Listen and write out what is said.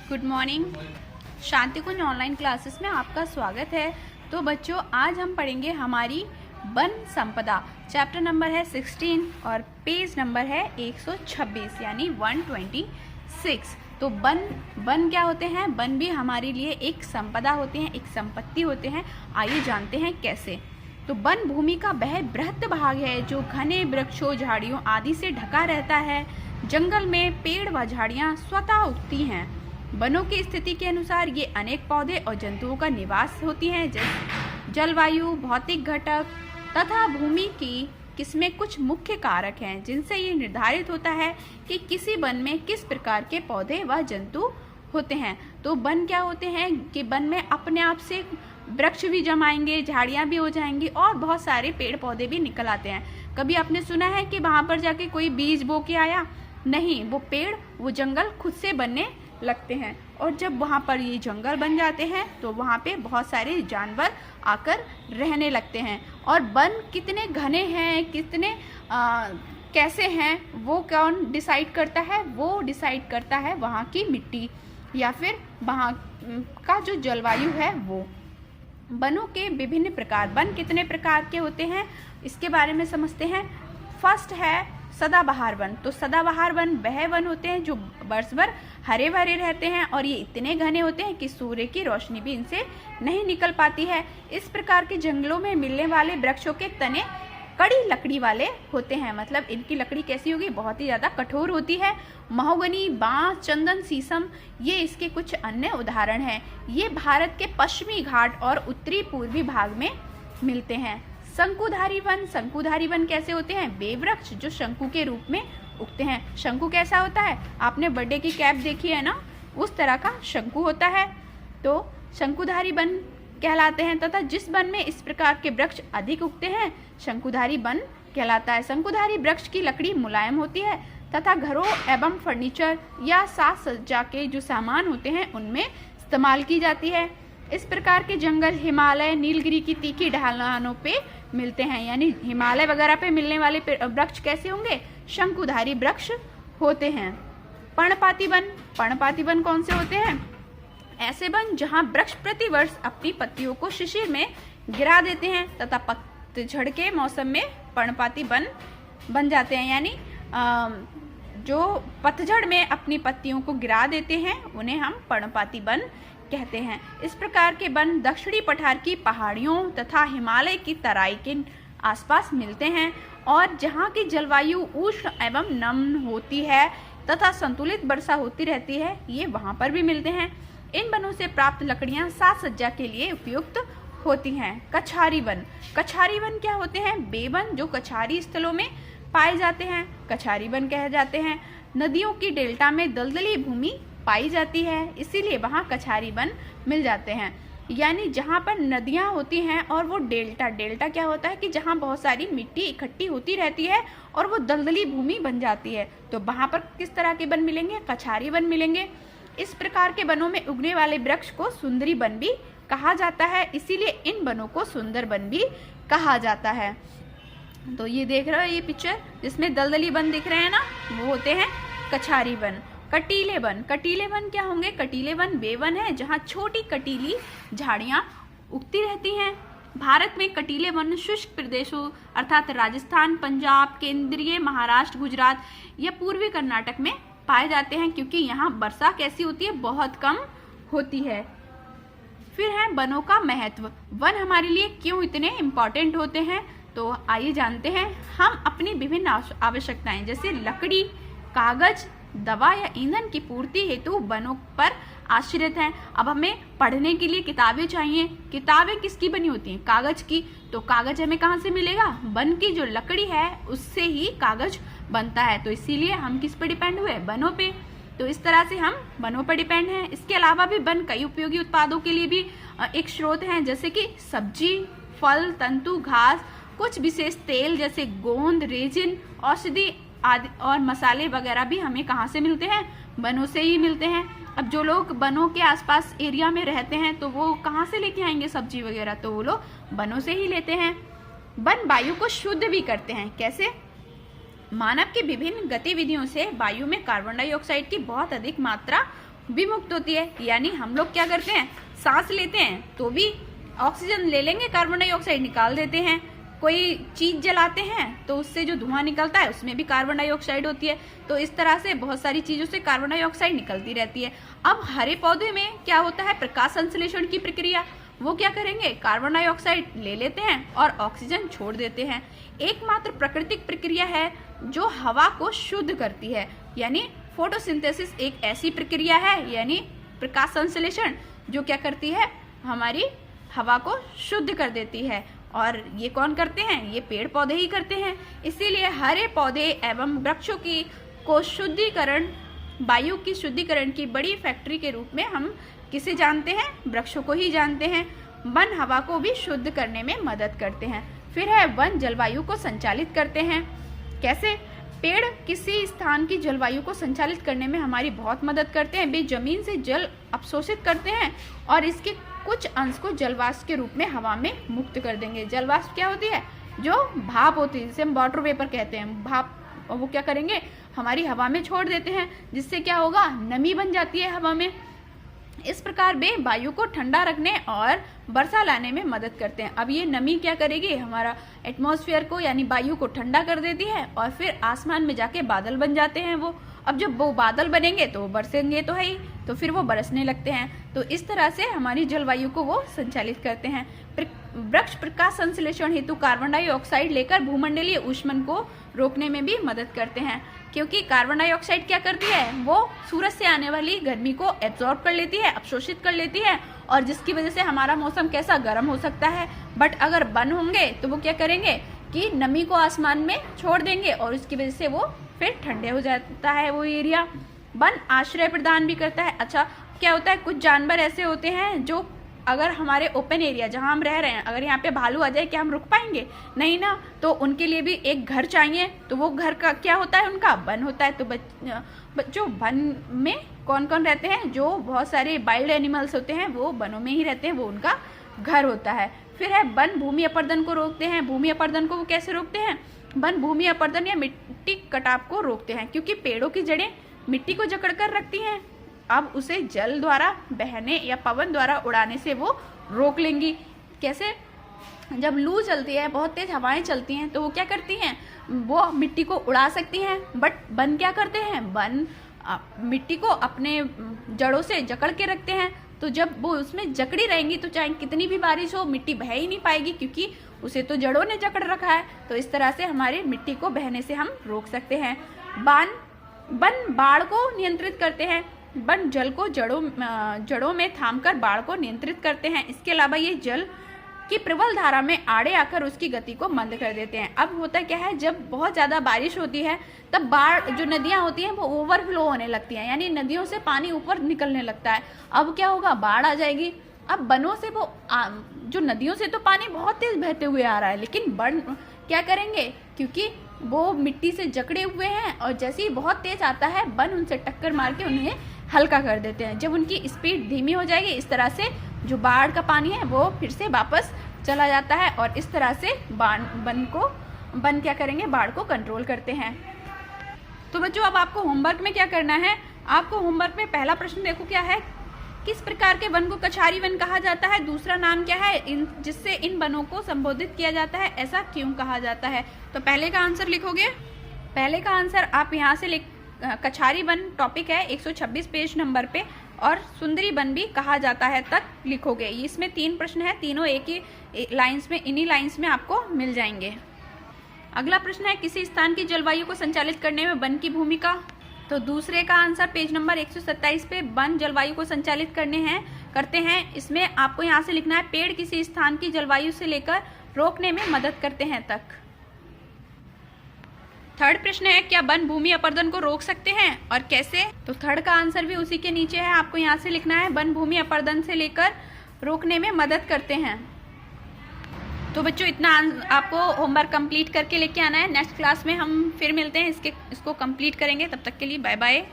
Good morning. Shanti Kunj online classes में आपका स्वागत है। तो बच्चों, आज हम पढ़ेंगे हमारी वन संपदा। चैप्टर नंबर है 16 और पेज नंबर है 126 यानी 126। तो वन क्या होते हैं? वन भी हमारे लिए एक संपदा होते हैं, एक संपत्ति होते हैं। आइए जानते हैं कैसे। तो वन भूमि का वह बृहद भाग है जो घने वृक्षों, झाड़ियों आदि से ढका रहता है। जंगल में पेड़ व झाड़ियां स्वतः उगती हैं। वनों की स्थिति के अनुसार ये अनेक पौधे और जंतुओं का निवास होती हैं। जलवायु, भौतिक घटक तथा भूमि की किस्में कुछ मुख्य कारक हैं जिनसे ये निर्धारित होता है कि किसी वन में किस प्रकार के पौधे व जंतु होते हैं। तो वन क्या होते हैं कि वन में अपने आप से वृक्ष भी जमाएंगे, झाड़ियां भी हो जाएंगी और बहुत सारे पेड़ पौधे भी निकल आते हैं। कभी आपने सुना है कि वहां पर जाके कोई बीज बो के आया? नहीं, वो पेड़, वो जंगल खुद से बनने लगते हैं। और जब वहाँ पर ये जंगल बन जाते हैं तो वहाँ पे बहुत सारे जानवर आकर रहने लगते हैं। और वन कितने घने हैं, कितने कैसे हैं, वो कौन डिसाइड करता है? वो डिसाइड करता है वहाँ की मिट्टी या फिर वहाँ का जो जलवायु है वो। वनों के विभिन्न प्रकार, वन कितने प्रकार के होते हैं इसके बारे में समझते हैं। फर्स्ट है सदाबहार वन। तो सदाबहार वन वह वन होते हैं जो वर्ष भर हरे भरे रहते हैं और ये इतने घने होते हैं कि सूर्य की रोशनी भी इनसे नहीं निकल पाती है। इस प्रकार के जंगलों में मिलने वाले वृक्षों के तने कड़ी लकड़ी वाले होते हैं। मतलब इनकी लकड़ी कैसी होगी? बहुत ही ज्यादा कठोर होती है। महोगनी, बांस, चंदन, शीशम ये इसके कुछ अन्य उदाहरण हैं। ये भारत के पश्चिमी घाट और उत्तरी पूर्वी भाग में मिलते हैं। शंकुधारी वन। शंकुधारी वन कैसे होते हैं? वे वृक्ष जो शंकु के रूप में उगते हैं। शंकु कैसा होता है? आपने बर्थडे की कैप देखी है ना, उस तरह का शंकु होता है। तो शंकुधारी वन कहलाते हैं। तथा जिस वन में इस प्रकार के वृक्ष अधिक उगते हैं शंकुधारी वन कहलाता है। शंकुधारी वृक्ष की लकड़ी मुलायम होती है तथा घरों एवं फर्नीचर या साज सज्जा के जो सामान होते हैं उनमें इस्तेमाल की जाती है। इस प्रकार के जंगल हिमालय, नीलगिरी की तीखी ढलानों पे मिलते हैं। यानी हिमालय वगैरह पे मिलने वाले वृक्ष कैसे होंगे? शंकुधारी वृक्ष होते हैं। पर्णपाती वन। पर्णपाती वन कौन से होते हैं? ऐसे वन जहां वृक्ष प्रतिवर्ष अपनी पत्तियों को शिशिर में गिरा देते हैं तथा पतझड़ के मौसम में पर्णपाती वन बन जाते हैं। यानी जो पतझड़ में अपनी पत्तियों को गिरा देते हैं उन्हें हम पर्णपाती वन कहते हैं। इस प्रकार के वन दक्षिणी पठार की पहाड़ियों तथा हिमालय की तराई के आसपास मिलते हैं और जहाँ की जलवायु उष्ण एवं नम्र होती है तथा संतुलित वर्षा होती रहती है, ये वहाँ पर भी मिलते हैं। इन वनों से प्राप्त लकड़ियाँ साज सज्जा के लिए उपयुक्त होती हैं। कछारी वन। कछारी वन क्या होते हैं? वे वन जो कछारी स्थलों में पाए जाते हैं कछारी वन कहे जाते हैं। नदियों की डेल्टा में दलदली भूमि पाई जाती है, इसीलिए वहाँ कछारी वन मिल जाते हैं। यानी जहाँ पर नदियाँ होती हैं और वो डेल्टा क्या होता है कि जहाँ बहुत सारी मिट्टी इकट्ठी होती रहती है और वो दलदली भूमि बन जाती है, तो वहाँ पर किस तरह के वन मिलेंगे? कछारी वन मिलेंगे। इस प्रकार के वनों में उगने वाले वृक्ष को सुंदरी वन भी कहा जाता है, इसीलिए इन वनों को सुंदर वन भी कहा जाता है। तो ये देख रहे हो ये पिक्चर जिसमें दलदली वन दिख रहे हैं ना, वो होते हैं कछारी वन। कटीले वन। कटीले वन क्या होंगे? कटीले वन वे वन है जहाँ छोटी कटीली झाड़ियां उगती रहती हैं। भारत में कटीले वन शुष्क प्रदेशों अर्थात राजस्थान, पंजाब, केंद्रीय महाराष्ट्र, गुजरात या पूर्वी कर्नाटक में पाए जाते हैं क्योंकि यहाँ वर्षा कैसी होती है? बहुत कम होती है। फिर है वनों का महत्व। वन हमारे लिए क्यों इतने इम्पोर्टेंट होते हैं? तो आइए जानते हैं। हम अपनी विभिन्न आवश्यकताएं जैसे लकड़ी, कागज, दवा या ईंधन की पूर्ति हेतु वनों पर आश्रित हैं। अब हमें पढ़ने के लिए किताबें चाहिए। किताबें किसकी बनी होती हैं? कागज की। तो कागज हमें कहाँ से मिलेगा? वन की जो लकड़ी है उससे ही कागज बनता है। तो इसीलिए हम किस पे डिपेंड हुए? वनों पे। तो इस तरह से हम वनों पर डिपेंड हैं। इसके अलावा भी वन कई उपयोगी उत्पादों के लिए भी एक स्रोत है, जैसे कि सब्जी, फल, तंतु, घास, कुछ विशेष तेल जैसे गोंद, रेजिन, औषधि आदि और मसाले वगैरह भी हमें कहाँ से मिलते हैं? वनों से ही मिलते हैं। अब जो लोग वनों के आसपास एरिया में रहते हैं तो वो कहाँ से लेके आएंगे सब्जी वगैरह? तो वो लोग वनों से ही लेते हैं। वन वायु को शुद्ध भी करते हैं। कैसे? मानव की विभिन्न गतिविधियों से वायु में कार्बन डाइऑक्साइड की बहुत अधिक मात्रा विमुक्त होती है, यानी हम लोग क्या करते हैं, सांस लेते हैं तो भी ऑक्सीजन ले लेंगे, कार्बन डाइऑक्साइड निकाल देते हैं। कोई चीज जलाते हैं तो उससे जो धुआं निकलता है उसमें भी कार्बन डाइऑक्साइड होती है। तो इस तरह से बहुत सारी चीजों से कार्बन डाइऑक्साइड निकलती रहती है। अब हरे पौधे में क्या होता है, प्रकाश संश्लेषण की प्रक्रिया, वो क्या करेंगे, कार्बन डाइऑक्साइड ले लेते हैं और ऑक्सीजन छोड़ देते हैं। एकमात्र प्राकृतिक प्रक्रिया है जो हवा को शुद्ध करती है, यानी फोटोसिंथेसिस एक ऐसी प्रक्रिया है, यानी प्रकाश संश्लेषण, जो क्या करती है, हमारी हवा को शुद्ध कर देती है। और ये कौन करते हैं, ये पेड़ पौधे ही करते हैं। इसीलिए हरे पौधे एवं वृक्षों की को शुद्धिकरण, वायु की शुद्धिकरण की बड़ी फैक्ट्री के रूप में हम किसे जानते हैं, वृक्षों को ही जानते हैं। वन हवा को भी शुद्ध करने में मदद करते हैं। फिर है वन जलवायु को संचालित करते हैं। कैसे, पेड़ किसी स्थान की जलवायु को संचालित करने में हमारी बहुत मदद करते हैं। वे जमीन से जल अवशोषित करते हैं और इसके कुछ अंश को जलवाष्प के रूप में हवा में मुक्त कर देंगे। जलवाष्प क्या होती है, जो भाप होती है, जिसे हम वाटर वेपर कहते हैं, भाप, और वो क्या करेंगे, हमारी हवा में छोड़ देते हैं, जिससे क्या होगा, नमी बन जाती है हवा में। इस प्रकार वे वायु को ठंडा रखने और वर्षा लाने में मदद करते हैं। अब ये नमी क्या करेगी, हमारा एटमॉस्फेयर को यानी वायु को ठंडा कर देती है और फिर आसमान में जाके बादल बन जाते हैं वो। अब जब वो बादल बनेंगे तो बरसेंगे तो है ही, तो फिर वो बरसने लगते हैं। तो इस तरह से हमारी जलवायु को वो संचालित करते हैं। वृक्ष प्रकाश संश्लेषण हेतु कार्बन डाइऑक्साइड लेकर भूमंडलीय ऊष्मन को रोकने में भी मदद करते हैं, क्योंकि कार्बन डाइऑक्साइड क्या करती है, वो सूरज से आने वाली गर्मी को एब्जॉर्ब कर लेती है, अवशोषित कर लेती है, और जिसकी वजह से हमारा मौसम कैसा, गर्म हो सकता है। बट अगर वन होंगे तो वो क्या करेंगे कि नमी को आसमान में छोड़ देंगे और उसकी वजह से वो फिर ठंडे हो जाता है वो एरिया। वन आश्रय प्रदान भी करता है। अच्छा, क्या होता है, कुछ जानवर ऐसे होते हैं जो अगर हमारे ओपन एरिया जहां हम रह रहे हैं, अगर यहाँ पे भालू आ जाए, क्या हम रुक पाएंगे, नहीं ना। तो उनके लिए भी एक घर चाहिए, तो वो घर का क्या होता है, उनका वन होता है। तो बच्चों, वन में कौन कौन रहते हैं, जो बहुत सारे वाइल्ड एनिमल्स होते हैं वो वनों में ही रहते हैं, वो उनका घर होता है। फिर है वन भूमि अपरदन को रोकते हैं। भूमि अपरदन को वो कैसे रोकते हैं, वन भूमि अपरदन या मिट्टी कटाव को रोकते हैं, क्योंकि पेड़ों की जड़ें मिट्टी को जकड़ कर रखती हैं। अब उसे जल द्वारा बहने या पवन द्वारा उड़ाने से वो रोक लेंगी। कैसे, जब लू चलती है, बहुत तेज हवाएं चलती हैं, तो वो क्या करती हैं, वो मिट्टी को उड़ा सकती हैं। बट वन क्या करते हैं, वन मिट्टी को अपने जड़ों से जकड़ के रखते हैं। तो जब वो उसमें जकड़ी रहेंगी तो चाहे कितनी भी बारिश हो, मिट्टी बह ही नहीं पाएगी, क्योंकि उसे तो जड़ों ने जकड़ रखा है। तो इस तरह से हमारे मिट्टी को बहने से हम रोक सकते हैं। वन बाढ़ को नियंत्रित करते हैं। वन जल को जड़ों में थामकर बाढ़ को नियंत्रित करते हैं। इसके अलावा ये जल की प्रबल धारा में आड़े आकर उसकी गति को मंद कर देते हैं। अब होता क्या है, जब बहुत ज़्यादा बारिश होती है तब बाढ़, जो नदियाँ होती हैं वो ओवरफ्लो होने लगती हैं, यानी नदियों से पानी ऊपर निकलने लगता है। अब क्या होगा, बाढ़ आ जाएगी। अब वनों से वो जो नदियों से तो पानी बहुत तेज बहते हुए आ रहा है, लेकिन वन क्या करेंगे, क्योंकि वो मिट्टी से जकड़े हुए हैं और जैसे ही बहुत तेज आता है वन उनसे टक्कर मार के उन्हें हल्का कर देते हैं। जब उनकी स्पीड धीमी हो जाएगी, इस तरह से जो बाढ़ का पानी है वो फिर से वापस चला जाता है और इस तरह से वन क्या करेंगे, बाढ़ को कंट्रोल करते हैं। तो बच्चों, अब आपको होमवर्क में क्या करना है, आपको होमवर्क में पहला प्रश्न देखो क्या है, किस प्रकार के वन को कछारी वन कहा जाता है, दूसरा नाम क्या है जिससे इन वनों को संबोधित किया जाता है, ऐसा क्यों कहा जाता है। तो पहले का आंसर लिखोगे, पहले का आंसर आप यहाँ से कछारी वन टॉपिक है 126 पेज नंबर पे, और सुंदरी वन भी कहा जाता है तक लिखोगे। इसमें 3 प्रश्न है, तीनों एक ही लाइंस में, इन्हीं लाइंस में आपको मिल जाएंगे। अगला प्रश्न है, किसी स्थान की जलवायु को संचालित करने में वन की भूमिका। तो दूसरे का आंसर पेज नंबर 127 पे, वन जलवायु को संचालित करते हैं। इसमें आपको यहाँ से लिखना है, पेड़ किसी स्थान की जलवायु से लेकर रोकने में मदद करते हैं तक। थर्ड प्रश्न है, क्या वन भूमि अपरदन को रोक सकते हैं और कैसे। तो थर्ड का आंसर भी उसी के नीचे है, आपको यहाँ से लिखना है, वन भूमि अपरदन से लेकर रोकने में मदद करते हैं। तो बच्चों, इतना आपको होमवर्क कंप्लीट करके लेके आना है। नेक्स्ट क्लास में हम फिर मिलते हैं, इसको कंप्लीट करेंगे। तब तक के लिए बाय बाय।